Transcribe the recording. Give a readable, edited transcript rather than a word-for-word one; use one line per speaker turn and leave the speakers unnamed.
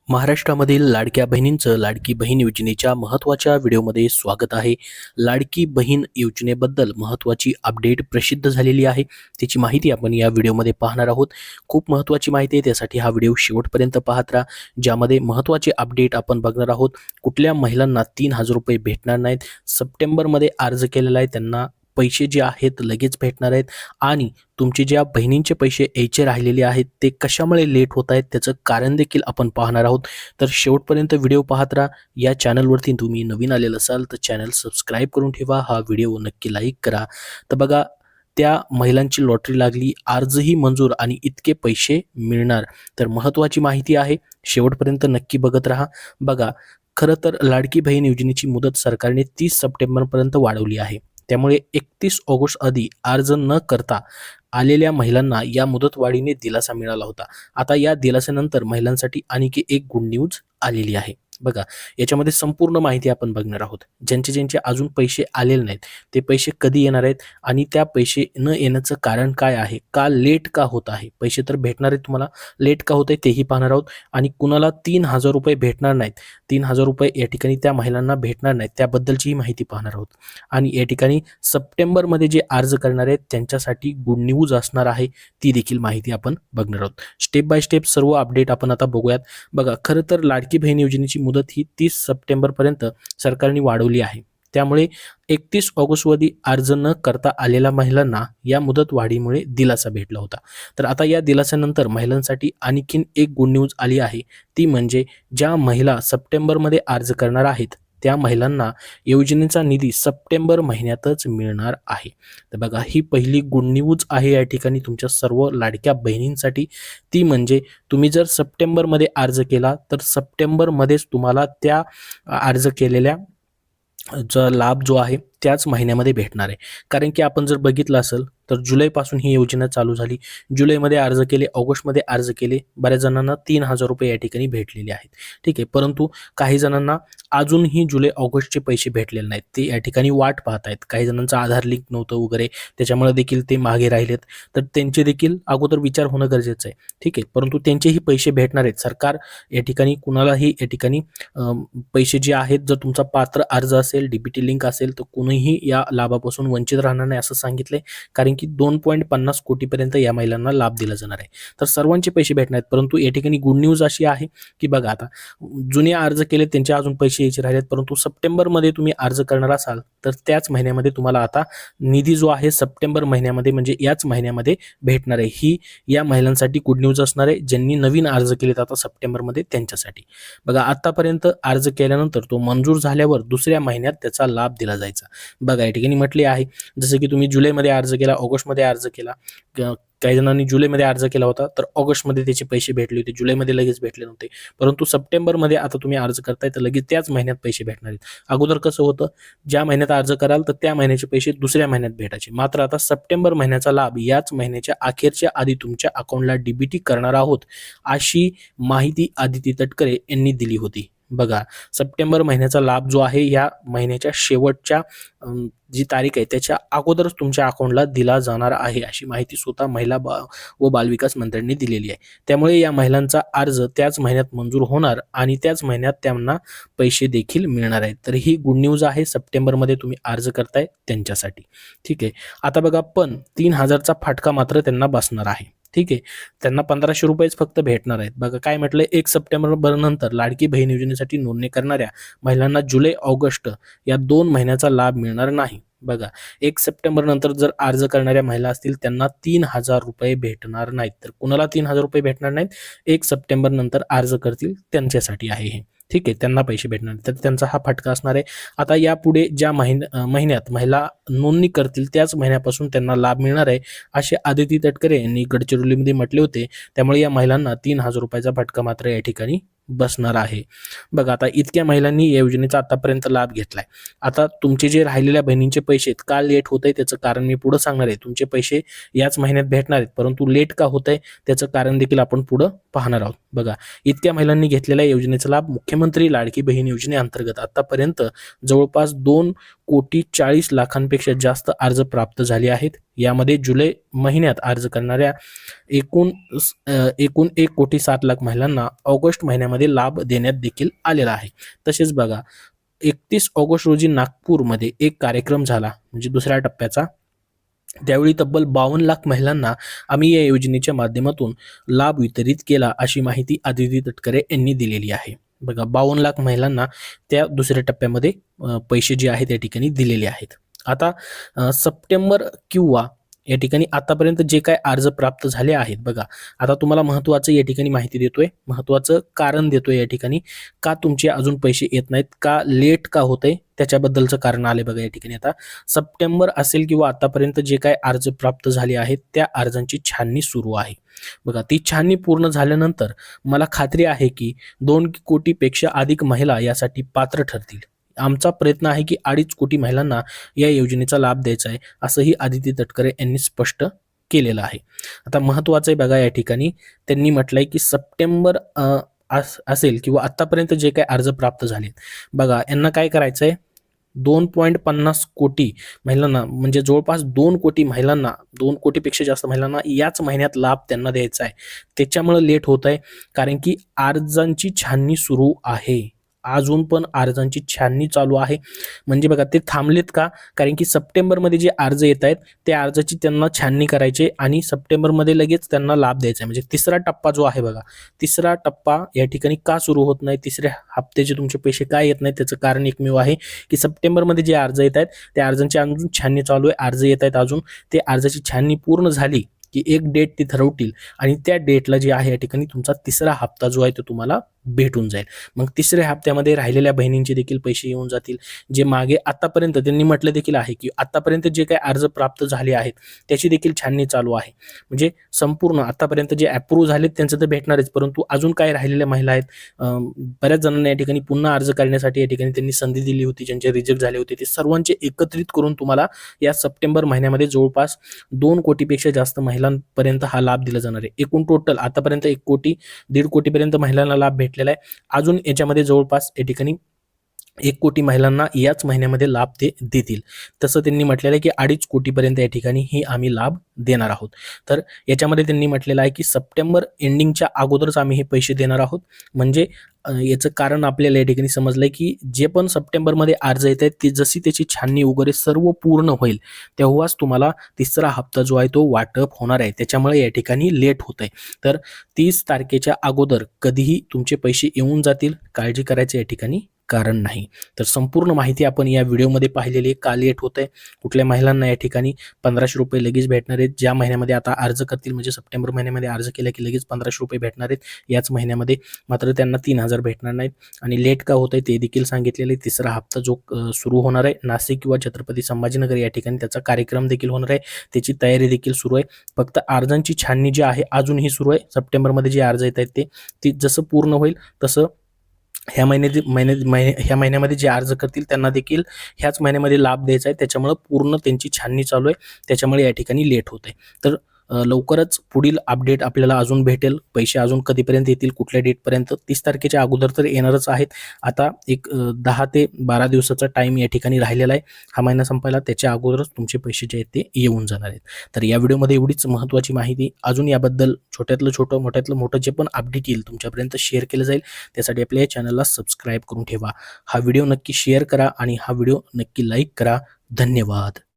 महाराष्ट्रामधील लाडक्या बहिणींचं लाडकी बहीण योजनेच्या महत्त्वाच्या व्हिडिओमध्ये स्वागत आहे. लाडकी बहीण योजनेबद्दल महत्त्वाची अपडेट प्रसिद्ध झालेली आहे. त्याची माहिती आपण या व्हिडिओमध्ये पाहणार आहोत. खूप महत्त्वाची माहिती आहे, त्यासाठी हा व्हिडिओ शेवटपर्यंत पाहत राहा. ज्यामध्ये महत्त्वाचे अपडेट आपण बघणार आहोत. कुठल्या महिलांना 3,000 रुपये भेटणार नाहीत, सप्टेंबरमध्ये अर्ज केलेला आहे त्यांना पैसे जे आहेत लगेच भेटणार आहेत, आणि तुमचे ज्या बहिणींचे पैसे यायचे राहिलेले आहेत ते कशामुळे लेट होत आहेत त्याचं कारण देखील आपण पाहणार आहोत. तर शेवटपर्यंत व्हिडिओ पाहत राहा. या चॅनलवरती तुम्ही नवीन आलेलं असाल तर चॅनल सबस्क्राईब करून ठेवा, हा व्हिडिओ नक्की लाईक करा. तर बघा, त्या महिलांची लॉटरी लागली, अर्जही मंजूर आणि इतके पैसे मिळणार. तर महत्त्वाची माहिती आहे, शेवटपर्यंत नक्की बघत राहा. बघा, खरं तर लाडकी बहीण योजनेची मुदत सरकारने 30 सप्टेंबरपर्यंत वाढवली आहे. त्यामुळे 31 ऑगस्ट आधी अर्ज न करता आलेल्या महिलांना या मुदतवाढीने दिलासा मिळाला होता. आता या दिलासानंतर महिलांसाठी आणखी एक गुड न्यूज आलेली आहे. बघा, याच्यामध्ये संपूर्ण माहिती आपण बघणार आहोत. ज्यांचे अजून पैसे आलेले नाहीत ते पैसे कधी येणार आहेत आणि त्या पैसे न येण्याचं कारण काय आहे, का लेट का होत आहे, पैसे तर भेटणार आहेत तुम्हाला, लेट का होत आहे तेही पाहणार आहोत. आणि कुणाला 3,000 रुपये भेटणार नाहीत, 3,000 रुपये या ठिकाणी त्या महिलांना भेटणार नाहीत त्याबद्दलचीही माहिती पाहणार आहोत. आणि या ठिकाणी सप्टेंबरमध्ये जे अर्ज करणार आहेत त्यांच्यासाठी गुड न्यूज असणार आहे, ती देखील माहिती आपण बघणार आहोत. स्टेप बाय स्टेप सर्व अपडेट आपण आता बघूयात. बघा, खरं तर लाडकी बहीण योजनेची मुदत ही 30 सप्टेंबरपर्यंत सरकारने वाढवली आहे. त्यामुळे 31 ऑगस्टमध्ये अर्ज न करता आलेल्या महिलांना या मुदत वाढीमुळे दिलासा भेटला होता. तर आता या दिलासानंतर महिलांसाठी आणखीन एक गुड न्यूज आली आहे. ती म्हणजे ज्या महिला सप्टेंबरमध्ये अर्ज करणार आहेत त्या महिलांना योजनेचा निधी सप्टेंबर महिन्यातच मिळणार आहे. तर बघा, ही पहिली गुड न्यूज आहे या ठिकाणी तुमच्या सर्व लाडक्या बहिणींसाठी. ती म्हणजे तुम्ही जर सप्टेंबरमध्ये अर्ज केला तर सप्टेंबरमध्येच तुम्हाला त्या अर्ज केलेल्या लाभ जो आहे त्याच महिन्यामध्ये भेटणार आहे. कारण की आपण जर बघितलं असेल तर जुलैपासून ही योजना चालू झाली. जुलैमध्ये अर्ज केले, ऑगस्टमध्ये अर्ज केले, बऱ्याच जणांना 3,000 रुपये या ठिकाणी भेटलेले आहेत. ठीक आहे, परंतु काही जणांना अजूनही जुलै ऑगस्टचे पैसे भेटलेले नाहीत, ते या ठिकाणी वाट पाहत आहेत. काही जणांचं आधार लिंक नव्हतं वगैरे, त्याच्यामुळे देखील ते मागे राहिलेत. तर त्यांचे देखील अगोदर विचार होणं गरजेचं आहे. ठीक आहे, परंतु त्यांचेही पैसे भेटणार आहेत. सरकार या ठिकाणी कुणालाही या ठिकाणी पैसे जे आहेत, जर तुमचा पात्र अर्ज असेल, डीबीटी लिंक असेल तर कोणीही या लाभापासून वंचित राहणार नाही असं सांगितलंय. कारण की 2.50 कोटीपर्यंत या महिलांना लाभ दिला जाणार आहे. तर सर्वांचे पैसे भेटणार आहेत. परंतु या ठिकाणी गुड न्यूज अशी आहे की बघा, आता जुने अर्ज केले त्यांचे अजून पैसे यायचे राहिलेत, परंतु सप्टेंबरमध्ये तुम्ही अर्ज करणार असाल तर त्याच महिन्यामध्ये तुम्हाला आता निधी जो आहे सप्टेंबर महिन्यामध्ये म्हणजे याच महिन्यामध्ये भेटणार आहे. ही या महिलांसाठी गुड न्यूज असणार आहे, ज्यांनी नवीन अर्ज केलेत आता सप्टेंबरमध्ये त्यांच्यासाठी. बघा, आतापर्यंत अर्ज केल्यानंतर तो मंजूर झाल्यावर दुसऱ्या महिन्यात त्याचा लाभ दिला जायचा. बघा, या ठिकाणी म्हटले आहे जसं की तुम्ही जुलैमध्ये अर्ज केला, ऑगस्टमध्ये अर्ज केला, काही जणांनी जुलैमध्ये अर्ज केला होता तर ऑगस्टमध्ये त्याचे पैसे भेटले होते, जुलैमध्ये लगेच भेटले नव्हते. परंतु सप्टेंबरमध्ये आता तुम्ही अर्ज करताय तर लगेच त्याच महिन्यात पैसे भेटणार आहेत. अगोदर कसं होतं, ज्या महिन्यात अर्ज कराल तर त्या महिन्याचे पैसे दुसऱ्या महिन्यात भेटायचे. मात्र आता सप्टेंबर महिन्याचा लाभ याच महिन्याच्या अखेरच्या आधी तुमच्या अकाउंटला डीबीटी करणार आहोत, अशी माहिती आदिती तटकरे यांनी दिली होती. बघा, सप्टेंबर महिन्याचा लाभ जो आहे या महिन्याच्या शेवटच्या जी तारीख आहे त्याच्या अगोदरच तुमच्या अकाउंटला दिला जाणार आहे, अशी माहिती स्वतः महिला व बालविकास मंत्र्यांनी दिलेली आहे. त्यामुळे या महिलांचा अर्ज त्याच महिन्यात मंजूर होणार आणि त्याच महिन्यात त्यांना पैसे देखील मिळणार आहेत. तर ही गुड न्यूज आहे सप्टेंबरमध्ये तुम्ही अर्ज करताय त्यांच्यासाठी. ठीक आहे, आता बघा, पण 3,000चा फाटका मात्र त्यांना बसणार आहे. ठीक आहे, त्यांना 1,500 रुपयेच फक्त भेटणार आहेत. बघा, काय म्हटलंय, 1 सप्टेंबर नंतर लाडकी बहीण योजनेसाठी नोंदणी करणाऱ्या महिलांना जुलै ऑगस्ट या 2 महिन्याचा लाभ मिळणार नाही. बघा, 1 सप्टेंबर नंतर जर अर्ज करणाऱ्या महिला असतील त्यांना 3,000 रुपये भेटणार नाहीत. तर कुणाला 3,000 रुपये भेटणार नाहीत, 1 सप्टेंबर नंतर अर्ज करतील त्यांच्यासाठी आहे हे. ठीक आहे, त्यांना पैसे भेटणार, तर त्यांचा हा फटका असणार आहे. आता यापुढे ज्या महिन्यात महिला नोंदणी करतील त्याच महिन्यापासून त्यांना लाभ मिळणार आहे, असे आदिती तटकरे यांनी गडचिरोलीमध्ये म्हटले होते. त्यामुळे या महिलांना 3,000 रुपयाचा फटका मात्र या ठिकाणी बसणार आहे. बघा, आता इतक्या महिलांनी या योजनेचा आतापर्यंत लाभ घेतलाय. आता तुमचे जे राहिलेल्या बहिणींचे पैसे का लेट होत आहे त्याचं कारण मी पुढे सांगणार आहे. तुमचे पैसे याच महिन्यात भेटणार आहेत, परंतु लेट का होत आहे त्याचं कारण देखील आपण पुढे पाहणार आहोत. बघा, इतक्या महिलांनी घेतलेल्या योजनेचा लाभ मुख्यमंत्री लाडकी बहीण योजनेअंतर्गत आतापर्यंत जवळपास 2,40,00,000पेक्षा जास्त अर्ज प्राप्त झाले आहेत. यामध्ये जुलै महिन्यात अर्ज करणाऱ्या एकूण 1,07,00,000 महिलांना ऑगस्ट महिन्यामध्ये लाभ देण्यात देखील आलेला आहे. तसेच बघा 31 ऑगस्ट रोजी नागपूरमध्ये एक कार्यक्रम झाला म्हणजे दुसऱ्या टप्प्याचा. त्यावेळी तब्बल 52,00,000 महिलांना आम्ही या योजनेच्या माध्यमातून लाभ वितरित केला, अशी माहिती आदिती तटकरे यांनी दिलेली आहे. बघा 52,00,000 महिलांना त्या दुसऱ्या टप्प्यामध्ये पैसे जे आहेत त्या ठिकाणी दिलेले आहेत. आता सप्टेंबर किंवा या ठिकाणी आतापर्यंत जे काय अर्ज प्राप्त झाले आहेत, बघा आता तुम्हाला महत्त्वाचं या ठिकाणी माहिती देतोय, महत्त्वाचं कारण देतोय या ठिकाणी, का तुमचे अजून पैसे येत नाहीत, का लेट का होतंय, त्याच्याबद्दलचं कारण आले बघा या ठिकाणी. आता सप्टेंबर असेल किंवा आतापर्यंत जे काय अर्ज प्राप्त झाले आहेत त्या अर्जांची छाननी सुरू आहे. बघा ती छाननी पूर्ण झाल्यानंतर मला खात्री आहे की 2 कोटीपेक्षा अधिक महिला यासाठी पात्र ठरतील. आमचा प्रयत्न आहे की 2.5 कोटी महिलांना या योजनेचा लाभ द्यायचा आहे, असंही आदिती तटकरे यांनी स्पष्ट केलेलं आहे. आता महत्त्वाचं आहे बघा या ठिकाणी त्यांनी म्हटलंय की सप्टेंबर असेल किंवा आतापर्यंत जे काही अर्ज प्राप्त झाले, बघा यांना काय करायचं आहे, 2.50 कोटी महिलांना म्हणजे जवळपास 2 कोटी महिलांना, 2 कोटीपेक्षा जास्त महिलांना याच महिन्यात लाभ त्यांना द्यायचा आहे. त्याच्यामुळे लेट होत आहे, कारण की अर्जांची छाननी सुरू आहे. अजून पण अर्जांची छाननी चालू आहे. म्हणजे बघा ते थांबलेत का, कारण की सप्टेंबरमध्ये जे अर्ज येत आहेत त्या अर्जाची त्यांना छाननी करायची आणि सप्टेंबरमध्ये लगेच त्यांना लाभ द्यायचा आहे. म्हणजे तिसरा टप्पा जो आहे बघा, तिसरा टप्पा या ठिकाणी का सुरू होत नाही, तिसऱ्या हप्त्याचे तुमचे पैसे काय येत नाहीत, त्याचं कारण एकमेव आहे की सप्टेंबरमध्ये जे अर्ज येत आहेत त्या अर्जांची अजून छाननी चालू आहे. अर्ज येत आहेत अजून, ते अर्जाची छाननी पूर्ण झाली की एक डेट ती ठरवतील आणि त्या डेटला जे आहे या ठिकाणी तुमचा तिसरा हप्ता जो आहे तो तुम्हाला भेटून जाईल. मग तिसऱ्या हप्त्यामध्ये राहिलेल्या बहिणींचे देखील पैसे येऊन जातील. जे मागे आतापर्यंत त्यांनी म्हटलं देखील आहे की आतापर्यंत जे काही अर्ज प्राप्त झाले आहेत त्याची देखील छाननी चालू आहे. म्हणजे संपूर्ण आतापर्यंत जे अप्रूव्ह झालेत त्यांचं तर भेटणारच, परंतु अजून काय राहिलेल्या महिला आहेत, बऱ्याच जणांना या ठिकाणी पुन्हा अर्ज करण्यासाठी या ठिकाणी त्यांनी संधी दिली होती, ज्यांचे रिजेक्ट झाले होते, ते सर्वांचे एकत्रित करून तुम्हाला या सप्टेंबर महिन्यामध्ये जवळपास 2 कोटीपेक्षा जास्त महिलांपर्यंत हा लाभ दिला जाणार आहे. एकूण टोटल आतापर्यंत 1 कोटी 1.5 कोटीपर्यंत महिलांना लाभ भेटलेला आहे. अजून याच्यामध्ये जवळपास या ठिकाणी 1 कोटी महिलांना याच महिन्यामध्ये लाभ ते देतील. तसं त्यांनी म्हटलेलं आहे की 2.5 कोटीपर्यंत या ठिकाणी ही आम्ही लाभ देणार आहोत. तर याच्यामध्ये त्यांनी म्हटलेलं आहे की सप्टेंबर एंडिंगच्या अगोदरच आम्ही हे पैसे देणार आहोत. म्हणजे याचं कारण आपल्याला या ठिकाणी समजलंय की जे पण सप्टेंबरमध्ये अर्ज येत आहेत ती जशी त्याची छाननी वगैरे सर्व पूर्ण होईल तेव्हाच तुम्हाला तिसरा हप्ता जो आहे तो वाटप होणार आहे. त्याच्यामुळे या ठिकाणी लेट होत आहे. तर 30 तारखेच्या अगोदर कधीही तुमचे पैसे येऊन जातील, काळजी करायचं या ठिकाणी कारण नाही. तर संपूर्ण माहिती आपण या व्हिडिओमध्ये पाहिलेली आहे. का लेट होत आहे, कुठल्या महिलांना या ठिकाणी 1,500 रुपये लगेच भेटणार आहेत, ज्या महिन्यामध्ये आता अर्ज करतील म्हणजे सप्टेंबर महिन्यामध्ये अर्ज केला की लगेच 1,500 रुपये भेटणार आहेत याच महिन्यामध्ये, मात्र त्यांना 3,000 भेटणार नाहीत. आणि लेट का होत आहे ते देखील सांगितलेले. तिसरा हप्ता जो सुरू होणार आहे नाशिक किंवा छत्रपती संभाजीनगर या ठिकाणी त्याचा कार्यक्रम देखील होणार आहे, त्याची तयारी देखील सुरू आहे. फक्त अर्जांची छाननी जी आहे अजूनही सुरू आहे. सप्टेंबरमध्ये जे अर्ज येत आहेत ते जसं पूर्ण होईल तसं ह्या महिन्यामध्ये जे अर्ज करतील त्यांना देखील ह्याच महिन्यामध्ये लाभ द्यायचा आहे. त्याच्यामुळे पूर्ण त्यांची छाननी चालू आहे, त्याच्यामुळे या ठिकाणी लेट होत आहे. तर लवकरच पुढील अपडेट आपल्याला अजून भेटेल. पैसे अजून कधीपर्यंत येतील, कुठल्या डेटपर्यंत, 30 तारखेच्या अगोदर तर येणारच आहेत. आता एक 10 ते 12 दिवसाचा टाईम या ठिकाणी राहिलेला आहे हा महिना संपायला. त्याच्या अगोदरच तुमचे पैसे जे आहेत ते येऊन जाणार आहेत. तर या व्हिडिओमध्ये एवढीच महत्त्वाची माहिती. अजून याबद्दल छोट्यातलं छोटं मोठ्यातलं मोठं जे पण अपडेट येईल तुमच्यापर्यंत शेअर केलं जाईल. त्यासाठी आपल्या या चॅनलला सबस्क्राईब करून ठेवा. हा व्हिडिओ नक्की शेअर करा आणि हा व्हिडिओ नक्की लाईक करा. धन्यवाद.